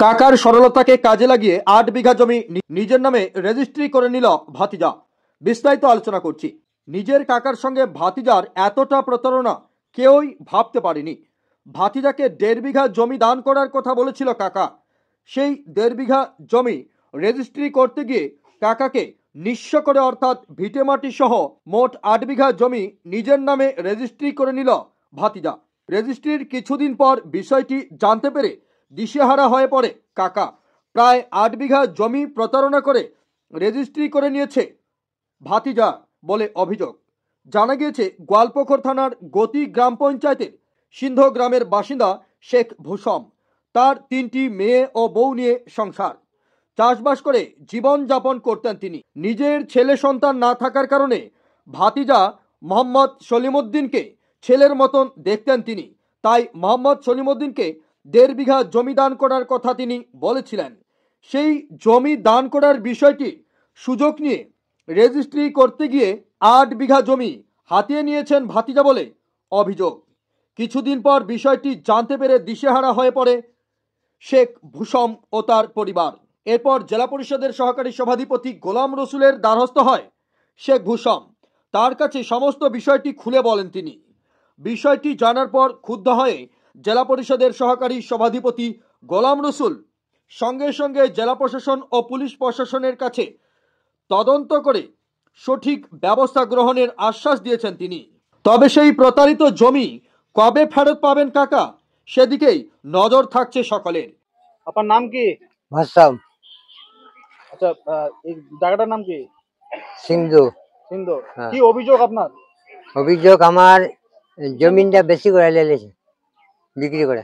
কাকার সরলতাকে কাজে লাগিয়ে 8 বিঘা জমি নিজের নামে রেজিস্ট্রি করে নিল ভাতিজা। বিস্তারিত আলোচনা করছি। নিজের কাকার সঙ্গে ভাতিজার এতটা প্রতারণা কেউই ভাবতে পারেনি। ভাতিজাকে 1.5 বিঘা জমি দান করার কথা বলেছিল কাকা। সেই 1.5 বিঘা জমি রেজিস্ট্রি করতে গিয়ে কাকাকে নিঃস্ব করে, অর্থাৎ ভিটেমাটি সহ মোট 8 বিঘা জমি নিজের নামে রেজিস্ট্রি করে নিল ভাতিজা। রেজিস্ট্রির কিছুদিন পর বিষয়টি জানতে পেরে দিশেহারা হয়ে পড়ে কাকা। প্রায় 8 বিঘা জমি প্রতারণা করে রেজিস্ট্রি করে নিয়েছে ভাতিজা বলে অভিযোগ। জানা গিয়েছে গোয়ালপুকুর থানার গতি গ্রাম পঞ্চায়েতের সিন্ধ গ্রামের বাসিন্দা শেখ ভূষম। তার 3টি মেয়ে ও বউ নিয়ে সংসার, চাষবাস করে জীবন যাপন করতেন তিনি। নিজের ছেলে সন্তান না থাকার কারণে ভাতিজা মোহাম্মদ সলিমউদ্দিনকে ছেলের মতন দেখতেন তিনি। তাই মোহাম্মদ সলিমউদ্দিনকে 1.5 বিঘা জমি দান করার কথা তিনি বলেছিলেন। সেই জমি দান করার বিষয়টি সুযোগ নিয়ে রেজিস্ট্রি করতে গিয়ে 8 বিঘা জমি হাতিয়ে নিয়েছেন ভাতিজা বলে অভিযোগ। কিছুদিন পর বিষয়টি জানতে পেরে দিশেহারা হয়ে পড়ে শেখ ভূষম ও তার পরিবার। এরপর জেলা পরিষদের সহকারী সভাধিপতি গোলাম রসুলের দ্বারস্থ হয় শেখ ভূষম। তার কাছে সমস্ত বিষয়টি খুলে বলেন তিনি। বিষয়টি জানার পর ক্ষুব্ধ হয়ে জেলা পরিষদের সহকারী সভাধিপতি গোলাম রসুল সঙ্গে সঙ্গে জেলা প্রশাসন ও পুলিশ প্রশাসনের কাছে তদন্ত করে সঠিক ব্যবস্থা গ্রহণের আশ্বাস দিয়েছেন তিনি। তবে সেই প্রতারিত জমি কবে ফেরত পাবেন কাকা, সেদিকেই নজর থাকছে সকলের। আপনার নাম কি? ভাসাম। আচ্ছা, এই জায়গাটার নাম কি? সিন্ধু। সিন্ধু। হ্যাঁ। কি অভিযোগ আপনার? অভিযোগ আমার জমিনটা বেশি করে লেলেছে, বিক্রি করে।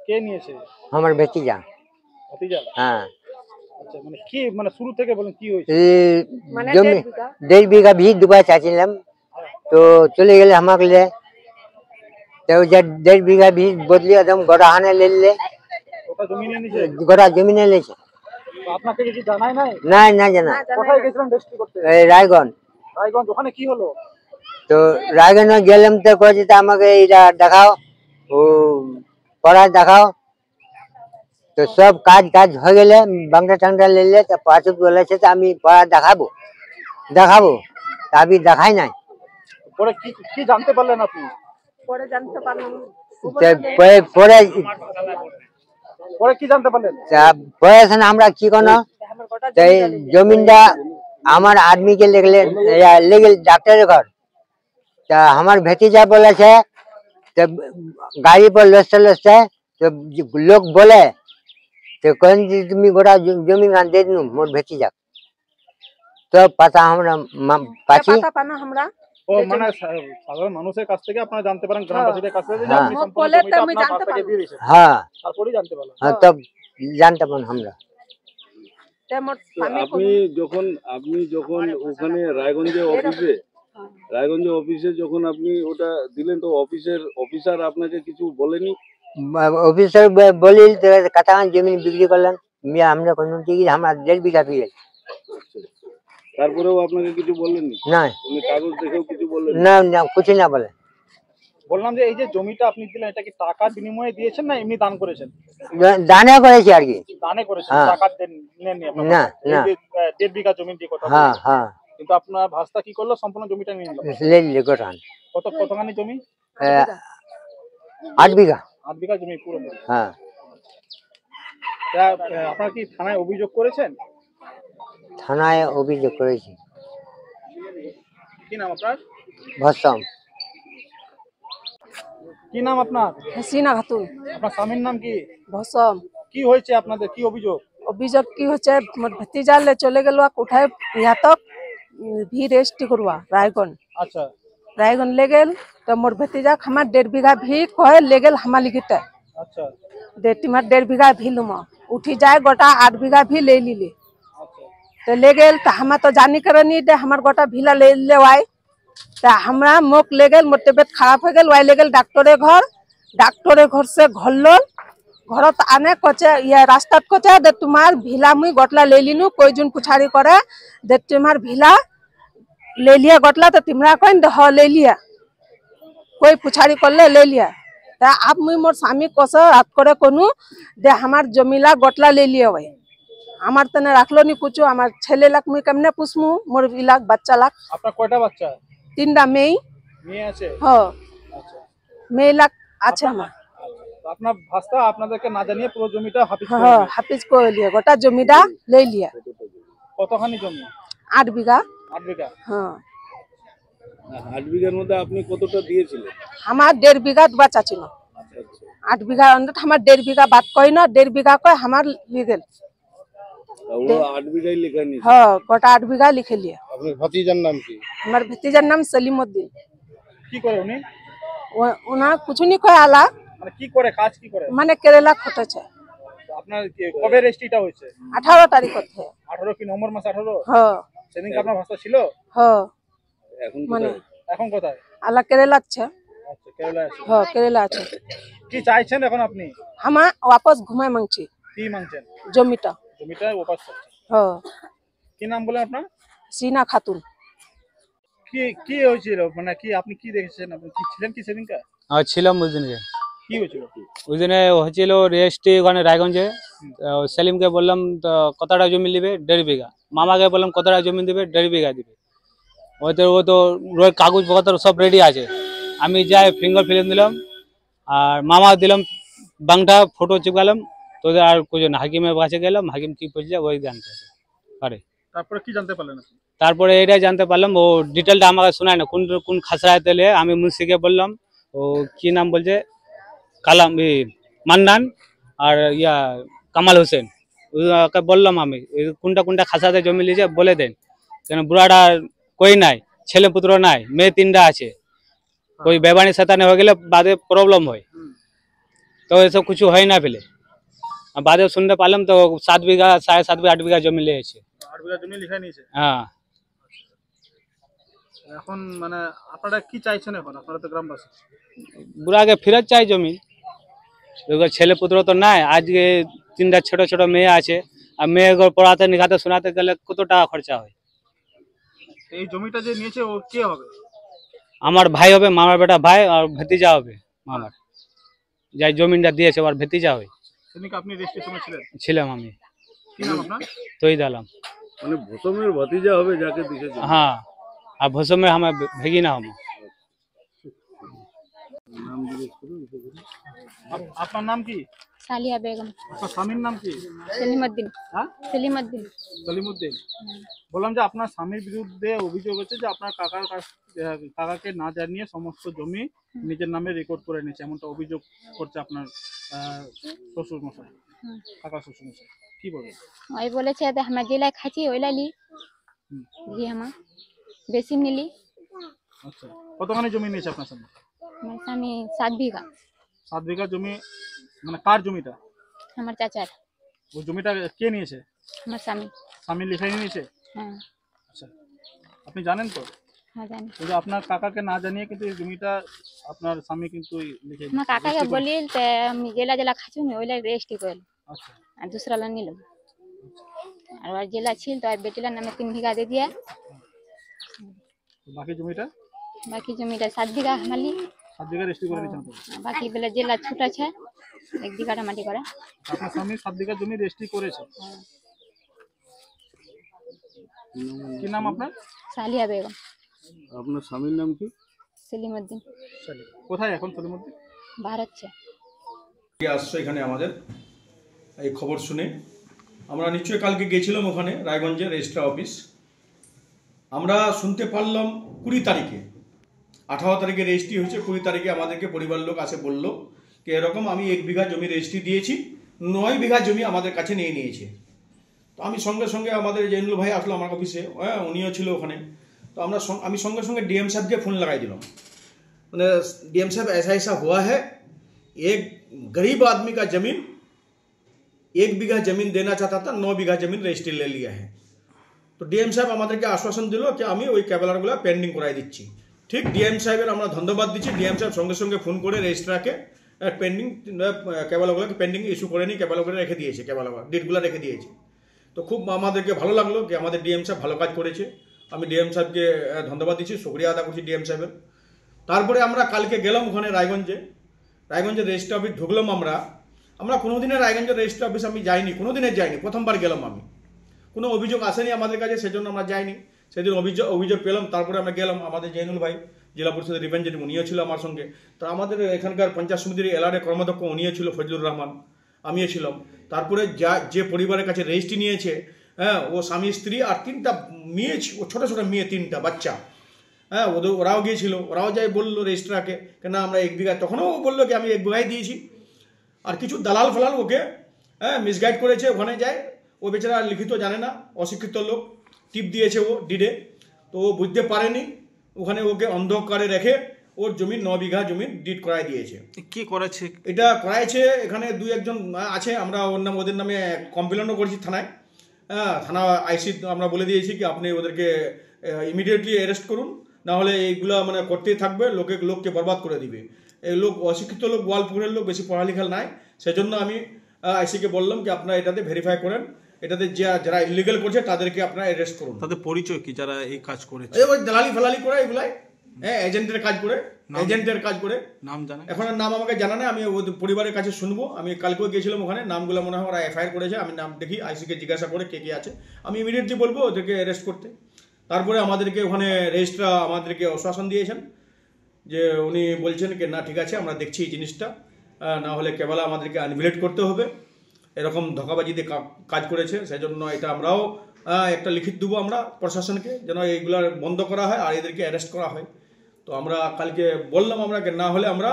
কে নিয়েছে? আমার ভতিজা। ভাতিজা? হ্যাঁ। আচ্ছা, মানে কি, মানে শুরু থেকে বলেন কি হয়েছে? এই জমি 1.5 বিঘা ভিত দুবার চাইছিলাম, তো চলে গেলে আমাকে লে, তো 1.5 বিঘা ভিত বদলি একদম গোটা হানে লেলে, ওটা জমি নিয়ে নিয়েছে? গোটা জমি নিয়ে লেছে। তো আপনাকে কিছু জানাই নাই? নাই, না জানা। কোথায় গেছিলেন রেজিস্ট্রি করতে? এই রায়গঞ্জ। রায়গঞ্জ, ওখানে কি হলো? তো রায়গঞ্জ গেলাম, তো কয়েছে আমাকে এটা দেখাও, ও পড়ায় দেখাও। তো সব কাজ হয়ে গেলে বাংলা টাংটা লেলে, তো পাশে বলেছে তো আমি পড়া দেখাবো। আমি দেখাই নাই। পরে কি জানতে পারলেন আপনি? পরে জানতে পারলাম। পরে কি জানতে পারলেন? পরে আমরা কি কোনো জমিনটা আমার আদমিকে লেগে ডাক্তারের ঘর, তা আমার ভতিজা বলেছে গাড়ি पर লসতে তো লোক বলে তো কোন তুমি গোটা জমি দে দিন মোর ভতিজা। তো পাতা আমরা পাচ্ছি। ও মানে সাধারণ মানুষের কাছ থেকে আপনারা জানতে পারেন, গ্রামবাসীদের কাছ থেকে, যে আপনি সম্পূর্ণ বলে তো জমিটা আমি আপনার জানতে পাশে দিয়ে দিয়েছেন। হ্যাঁ, তারপরেই জানতে পারলাম। হ্যাঁ, তব জানতে পারলাম আমরা। আপনি যখন ওখানে রায়গঞ্জে অফিসে যখন আপনি ওটা দিলেন, তো অফিসার আপনাকে কিছু বলেনি? অফিসার বলি কাটা জমি বিক্রি করলেন, আমরা কোনো আমরা 1.5 বিঘা পেয়ে। তারপরেও আপনাকে কিছু বলেননি? না, উনি কাগজ দেখেও কিছু বললেন না, না, কিছু না বলে। বললাম যে এই যে জমিটা আপনি দিলেন, এটা কি টাকার বিনিময়ে দিয়েছেন না এমনি দান করেছেন? দানে করেছি আর কি। দানে করেছেন, হ্যাঁ। টাকা নেননি আপনারা? না, না। 1.5 বিঘা জমি দিয়ে কথা হ্যাঁ, বলছেন। হ্যাঁ। কিন্তু আপনার ভাস্তা কি করলো? সম্পূর্ণ জমিটা নিয়ে নিল। লেলে গোটান। কতখানি জমি? 8 বিঘা। 8 বিঘা জমি পুরো। হ্যাঁ। আপনারা কি থানায় অভিযোগ করেছেন? থানায় অভিযোগ করেছি। কি নাম আপনার? ভসম। কি নাম আপনার? হাসিনা খাতুন। আপনার স্বামীর নাম কি? ভসম। কি হয়েছে আপনাদের, কি অভিযোগ? অভিযোগ কি হচ্ছে, মোর ভতিজালে চলে গেল কোঠায় ইয়া তক ভি রেজিস্ট্রি করবা রায়গঞ্জ। আচ্ছা। রায়গঞ্জ ले गेल, तो मोर भतीजा हमार 1.5 বিঘা भी कहे ले गेल हमार लिखिते। আচ্ছা। देती 1.5 বিঘা भी लुमा उठी जाए गोटा 8 বিঘা भी ले लीले। আচ্ছা। तो ले गेल, तो हम तो जानी करे नहीं दे हमार गोटा भिला ले लेवाई। तो हमरा मुख ले गेल, मोर तबियत खराब हो गेल, वाई ले गेल डॉक्टरे घर से घरल घरत आने कचे ये रास्ता कचे दे तुम्हार भिला मुई गोटला ले लिनु, कोई जुन पुछारी करे दे तुम्हार भिला ले लिया गोटला, तो तिमरा कौन दे ले लिया, कोई पुछारी कर ले लिया। তা আপ মুই মোর স্বামী কস রাত করে কোনু যে আমার জমিলা গটলা ले लिए ভাই আমার তনে রাখলো নি কুচু আমার ছেলে লাগ মুই কেমনে পুষমু মোর ইলাক বাচ্চা লাগ আপনার কয়টা বাচ্চা? তিনটা মেয়ে আছে? আচ্ছা। মেয়ে লাগ আছে আমার। তো আপনার ভাস্তা আপনাদেরকে না জানিয়ে পুরো জমিটা হাফিজ করে হ্যাঁ নিয়েছে। হাফিজ করে লিয়ে গোটা জমিটা ले लिया। কতখানি জমি? 8 বিঘা। 8 বিঘা। হ্যাঁ 8 বিঘার মধ্যে আপনি কতটা দিয়েছিলেন? আমার 1.5 বিঘা বাচ্চা ছিল। 8 বিঘা অন্তত আমার 1.5 বিঘা বাদ কই না 1.5 বিঘা কই আমার লিগেল। ও 8 বিঘাই লেখা নিয়েছে। হ্যাঁ গোটা 8 বিঘা লিখে লিয়ে। আপনার ভাতিজার নাম কি? আমার ভতিজার নাম সলিমউদ্দিন। কি করে উনি? ওনা কিছু নি কয় আলা মানে কি করে, কাজ কি করে? মানে কেরালা খটেছে। তো আপনার কবে রেজিস্ট্রিটা হয়েছে? 18 তারিখ হচ্ছে। 18 কি নভেম্বর মাস 18? হ্যাঁ সেদিন কি আপনার ভাস্তা ছিল? হ্যাঁ এখন মানে এখন কোথায়? আলা কেরালা আছে। আচ্ছা, কেরালায় আছে। হ্যাঁ কেরালা আছে। কি চাইছেন এখন আপনি? হামা वापस ঘুমাই মাংছি কি মাংছেন? জমিটা। জমিটা ওপাস করছে। হ্যাঁ কি নাম বলেন আপনার? সিনা খাতুন। কি কি হয়েছিল, মানে কি আপনি কি দেখেছেন? আপনি কি ছিলেন কি সেদিনকা? ছিলাম ওই দিনকে। কি হয়েছিল? ওই দিনে হয়েছিল রেজিস্ট্রি ওখানে রায়গঞ্জে। সেলিমকে বললাম তো কতটা জমি নেবে? 1.5 বিঘা। মামাকে বললাম কতটা জমি দেবে? 1.5 বিঘা দিবে। ও তো কাগজ পত্র সব রেডি আছে। আমি যাই ফিঙ্গার ফিলিং দিলাম আর মামা দিলাম বাংটা ফটো চিপকালাম। তোদের আর কিছু না, হাকিমের কাছে গেলাম, হাকিম কি বলছে ওই জানতে পারে। তারপরে কি জানতে পারলেন আপনি? তারপরে এটাই জানতে পারলাম, ও ডিটেলটা আমাকে শোনায় না কোন কোন খাসরায় তেলে। আমি মুন্সিকে বললাম, ও কি নাম বলছে, কালাম মান্নান আর কামাল হোসেন, ওকে বললাম আমি কোনটা কোনটা খাসাতে জমি লিয়েছে বলে দেন, কেন বুড়াটা কই নাই, ছেলে পুত্র নাই, মেয়ে 3টা আছে, ওই বেবানি শতানে হয়ে গেলে বাদে প্রবলেম হয়। তো এসব কিছু হয় না ফেলে বাদে শুনতে পারলাম তো 7 বিঘা 7.5 বিঘা 8 বিঘা জমি লিয়েছে। 8 বিঘা জমি লিখে নিয়েছে। হ্যাঁ এখন মানে আপনারা কি চাইছেন এখন? আপনারা তো গ্রামবাসী। বুড়াকে ফেরত চাই জমি। ছেলে পুত্র তো নাই, আজকে 3টা ছোট ছোট মেয়ে আছে, আর মেয়ে পড়াতে নিখাতে শোনাতে গেলে কত টাকা খরচা হয়। এই জমিটা যে নিয়েছে ও কে হবে? আমার ভাই হবে, মামার বেটা ভাই, আর ভতিজা হবে মামার, যাই জমিটা দিয়েছে আর ভতিজা হয়। সেদিন আপনি রেজিস্ট্রেশনে ছিলেন? ছিলাম আমি। কি নাম আপনার? তোই দিলাম। মানে ভোসমের ভাতিজা হবে যাকে দিয়েছে। হ্যাঁ, আর ভোসমে আমার ভেগিনা হম। নাম জিজ্ঞেস করুন। আপনার নাম কি? सालिया बेगम। আপনার স্বামীর নাম কি? सलीमुद्दीन। হ্যাঁ सलीमुद्दीन। সলিমউদ্দিন। বললাম যে আপনার স্বামীর বিরুদ্ধে অভিযোগ হচ্ছে যে আপনার কাকাকে না জানিয়ে সমস্ত জমি নিজের নামে রেকর্ড করে নিয়েছে, এমনটা অভিযোগ করছে আপনার শ্বশুর মশাই, কাকা শ্বশুর মশাই। কি বলবেন? ওই বলেছে যে আমরা জেলায় খাচ্ছি ওইলা লি জি আমা বেশি মিলি। আচ্ছা, কতখানি জমি নিয়েছে আপনার স্বামী? আমার স্বামী 7 বিঘা। 7 বিঘা জমি, মানে কার জমিটা? আমার চাচার। ওই জমিটা কে নিয়েছে? আমার স্বামী। স্বামী লিখে নিয়েছে? হ্যাঁ আচ্ছা, আপনি জানেন তো হ্যাঁ জানি। যে আপনার কাকাকে না জানিয়ে কিন্তু এই জমিটা আপনার স্বামী কিন্তু লিখে আমার কাকাকে বলি যে আমি জেলা জেলা খাচ্ছি ওইলা রেজিস্ট্রি করল। আচ্ছা, আর दूसरा ला নিলাম। আর ওর জেলা ছিল তো বেটিলার নামে 3 বিঘা দিয়ে দিয়া। বাকি জমিটা? বাকি জমিটা 7 বিঘা আমালি। 7 বিঘা রেজিস্ট্রি করে দিয়েছেন? বাকি বেলা জেলা ছুট আছে 1 বিঘাটা মাটি করে। আপনার স্বামী 7 বিঘা জমি রেজিস্ট্রি করেছে। কি নাম আপনার? सालिया बेगम। আপনার স্বামীর নাম কি? सलीमुद्दीन। কোথায় এখন সলিমউদ্দিন? भारत से। আসছো এখানে আমাদের এই খবর শুনে। আমরা নিশ্চয়ই কালকে গেছিলাম ওখানে রায়গঞ্জের রেজিস্ট্রার অফিস। আমরা শুনতে পারলাম 20 তারিখে, 18 তারিখে রেজিস্ট্রি হয়েছে, 20 তারিখে আমাদেরকে পরিবার লোক আসে বললো যে এরকম আমি 1 বিঘা জমি রেজিস্ট্রি দিয়েছি, 9 বিঘা জমি আমাদের কাছে নিয়ে নিয়েছে। তো আমি সঙ্গে সঙ্গে আমাদের জেনুল ভাই আসলো আমার অফিসে, হ্যাঁ উনিও ছিল ওখানে। তো আমি সঙ্গে সঙ্গে डीएम साहब के फोन लगाई दिलाम, मैंने डीएम साहब ऐसा ऐसा हुआ है, एक गरीब आदमी का जमीन 1 বিঘা जमीन देना चाहता था, 9 বিঘা जमीन रजिस्ट्री ले लिया है। तो डीएम साहब আমাদেরকে আশ্বাসন দিল যে আমি ওই ক্যাবেলারগুলো পেন্ডিং করাই দিচ্ছি। ঠিক डीएम সাহেবের আমরা ধন্যবাদ দিচ্ছি। डीएम সাহেব সঙ্গে সঙ্গে ফোন করে রেজিস্ট্রারকে পেন্ডিং ক্যাবেলারগুলোকে পেন্ডিং ইস্যু করে নিয়ে ক্যাবেলারগুলো রেখে দিয়েছে, ক্যাবেলার ডেটগুলো রেখে দিয়েছে। তো খুব আমাদেরকে ভালো লাগলো যে আমাদের डीएम সাহেব ভালো কাজ করেছে। আমি डीएम সাহেবকে ধন্যবাদ দিচ্ছি, শুকরিয়া আদা করছি डीएम সাহেবের। তারপরে আমরা কালকে গেলাম ওখানে রায়গঞ্জে। রায়গঞ্জের রেজিস্ট্রি অফিস ঢুকলাম আমরা কোনোদিনের রায়গঞ্জের রেজিস্ট্রি অফিস আমি যাইনি, কোনোদিনের যাইনি, প্রথমবার গেলাম আমি। কোনো অভিযোগ আসেনি আমাদের কাছে, সেজন্য আমরা যাইনি। সেদিন অভিযোগ পেলাম, তারপরে আমরা গেলাম। আমাদের জৈনুল ভাই জেলা পরিষদের রিপ্রেজেন্টেটিভ, উনিও ছিল আমার সঙ্গে। তো আমাদের এখানকার পঞ্চায়েত সমিতির এলআরএ কর্মাধ্যক্ষ উনিও ছিল, ফজলুর রহমান, আমিও ছিলাম। তারপরে যে পরিবারের কাছে রেজিস্ট্রি নিয়েছে, হ্যাঁ, ও স্বামী স্ত্রী আর 3টা মেয়ে, ও ছোটো ছোটো মেয়ে 3টা বাচ্চা, হ্যাঁ, ওরাও গিয়েছিল। ওরাও যাই বললো রেজিস্ট্রারকে কেন আমরা 1 বিঘা, তখনও বললো কি আমি 1 বিঘায় দিয়েছি। আর কিছু দালাল ফালাল ওকে হ্যাঁ মিসগাইড করেছে, ওখানে যায়। ও বেচারা লিখিত জানে না, অশিক্ষিত লোক, টিপ দিয়েছে ও ডিডে, তো ও বুঝতে পারেনি। ওখানে ওকে অন্ধকারে রেখে ওর জমি 9 বিঘা জমি ডিড করাই দিয়েছে। কি করেছে এটা করাইছে? এখানে 2-1 জন আছে, আমরা ওদের নামে কমপ্লেনও করেছি থানায়। হ্যাঁ, থানা আইসি আমরা বলে দিয়েছি কি আপনি ওদেরকে ইমিডিয়েটলি অ্যারেস্ট করুন, না হলে এইগুলা মানে করতেই থাকবে, লোককে বরবাদ করে দিবে। এই লোক অশিক্ষিত লোক, গোয়ালপুরের লোক, বেশি পড়ালেখা নাই। সেজন্য আমি আইসিকে বললাম কি আপনারা এটাতে ভেরিফাই করেন, এটাতে যারা ইলিগাল করছে তাদেরকে আপনারা অ্যারেস্ট করুন। তাদের পরিচয় কি যারা এই কাজ করেছে? ওই দালালি ফালালি করে এগুলাই, হ্যাঁ, এজেন্টের কাজ করে। নাম জানা? এখন নাম আমাকে জানা নেই, আমি ওদের পরিবারের কাছে শুনবো। আমি কালকেও গিয়েছিলাম ওখানে, নামগুলো মনে হয় ওরা এফআইআর করেছে। আমি নাম দেখি, আইসিকে জিজ্ঞাসা করে কে আছে, আমি ইমিডিয়েটলি বলবো ওদেরকে অ্যারেস্ট করতে। তারপরে আমাদেরকে ওখানে রেজিস্ট্রার আমাদেরকে আশ্বাসন দিয়েছেন যে উনি বলছেন কি না ঠিক আছে আমরা দেখছি এই জিনিসটা, না হলে কেবল আমাদেরকে আনভিলেট করতে হবে। এরকম ধোঁকাবাজিতে কাজ করেছে, সেজন্য এটা আমরাও একটা লিখিত দেবো আমরা প্রশাসনকে, যেন এইগুলো বন্ধ করা হয় আর এদেরকে অ্যারেস্ট করা হয়। তো আমরা কালকে বললাম আমরা না হলে আমরা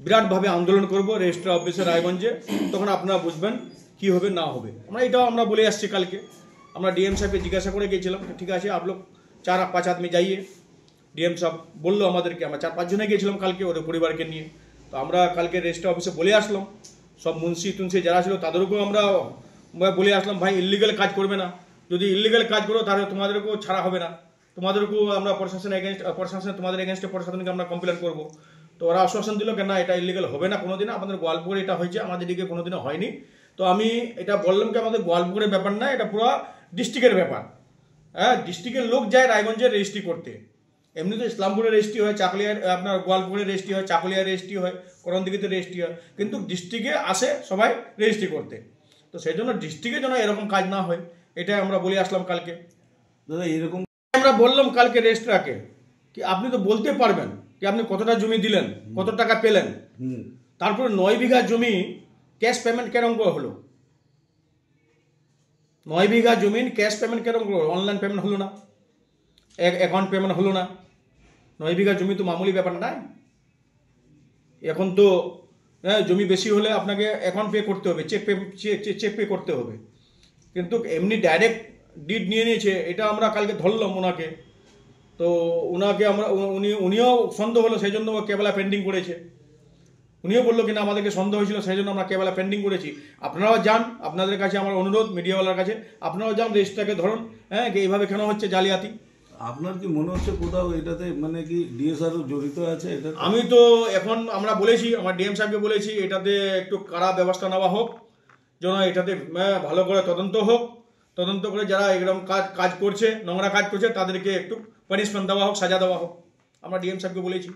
বিরাটভাবে আন্দোলন করব রেজিস্ট্রার অফিসে রায়গঞ্জে, তখন আপনারা বুঝবেন কি হবে না হবে। এটাও আমরা বলে আসছি কালকে। আমরা ডিএম সাহেবকে জিজ্ঞাসা করে গিয়েছিলাম, ঠিক আছে आप लोग 4-5 आदमी जाइए। ডিএম সাহেব বললো আমাদেরকে, আমরা 4-5 জনে গিয়েছিলাম কালকে ওদের পরিবারকে নিয়ে। তো আমরা কালকে রেজিস্ট্রার অফিসে বলে আসলাম, সব মুন্সি টুন্সি যারা ছিল তাদেরকেও আমরা বলে আসলাম ভাই ইলিগাল কাজ করবে না, যদি ইলিগাল কাজ করো তাহলে তোমাদেরকেও ছাড়া হবে না, তোমাদেরকেও আমরা প্রশাসন তোমাদের এগেনস্টে প্রশাসনকে আমরা কমপ্লেন করবো। তো ওরা আশ্বাসন দিল কেন এটা ইলিগাল হবে না কোনোদিন, আমাদের গোয়ালপুরে এটা হয়েছে, আমাদের দিকে কোনোদিনও হয়নি। তো আমি এটা বললাম কি আমাদের গোয়ালপুরের ব্যাপার না, এটা পুরো ডিস্ট্রিক্টের ব্যাপার। হ্যাঁ, ডিস্ট্রিক্টের লোক যায় রায়গঞ্জের রেজিস্ট্রি করতে। এমনি তো ইসলামপুরে রেজিস্ট্রি হয়, চাকলিয়ার আপনার গোয়ালপুরে রেজিস্ট্রি হয়, চাকুলিয়ার রেজিস্ট্রি হয়, করণদিঘিতে রেজিস্ট্রি হয়, কিন্তু ডিস্ট্রিক্টে আসে সবাই রেজিস্ট্রি করতে। তো সেই জন্য ডিস্ট্রিক্টে যেন এরকম কাজ না হয়, এটাই আমরা বলে আসলাম কালকে। দাদা এরকম আমরা বললাম কালকে রেজিস্ট্রারকে কি আপনি তো বলতে পারবেন কি আপনি কতটা জমি দিলেন, কত টাকা পেলেন, তারপরে 9 বিঘা জমি ক্যাশ পেমেন্ট কেরম করে হলো? 9 বিঘা জমিন ক্যাশ পেমেন্ট কেরম করে, অনলাইন পেমেন্ট হলো না, অ্যাকাউন্ট পেমেন্ট হলো না? 9 বিঘা জমি তো মামুলি ব্যাপার নাই। এখন তো জমি বেশি হলে আপনাকে অ্যাকাউন্ট পে করতে হবে, চেক পে করতে হবে, কিন্তু এমনি ডাইরেক্ট ডিড নিয়ে নিয়েছে, এটা আমরা কালকে ধরলাম ওনাকে। তো ওনাকে আমরা উনিও সন্দেহ হলো, সেই জন্য কেবলা পেন্ডিং করেছে। উনিও বললো কিনা আমাদেরকে সন্দেহ হয়েছিল, সেই জন্য আমরা কেবলা পেন্ডিং করেছি। আপনারাও যান, আপনাদের কাছে আমার অনুরোধ মিডিয়াওয়ালার কাছে, আপনারাও যান রেজিস্ট্রারকে ধরুন, হ্যাঁ, এইভাবে কেন হচ্ছে জালিয়াতি। আপনার কি মনে হচ্ছে কোথাও এটাতে মানে কি ডিএসআরও জড়িত আছে? এটা আমি তো এখন আমরা বলেছি, আমার ডিএম সাহেবকে বলেছি এটাতে একটু কড়া ব্যবস্থা নেওয়া হোক, যেন এটাতে ভালো করে তদন্ত হোক, তদন্ত করে যারা এরকম কাজ করছে, নোংরা কাজ করছে তাদেরকে একটু পানিশমেন্ট দেওয়া হোক, সাজা দেওয়া হোক, আমরা ডিএম সাহেবকে বলেছি।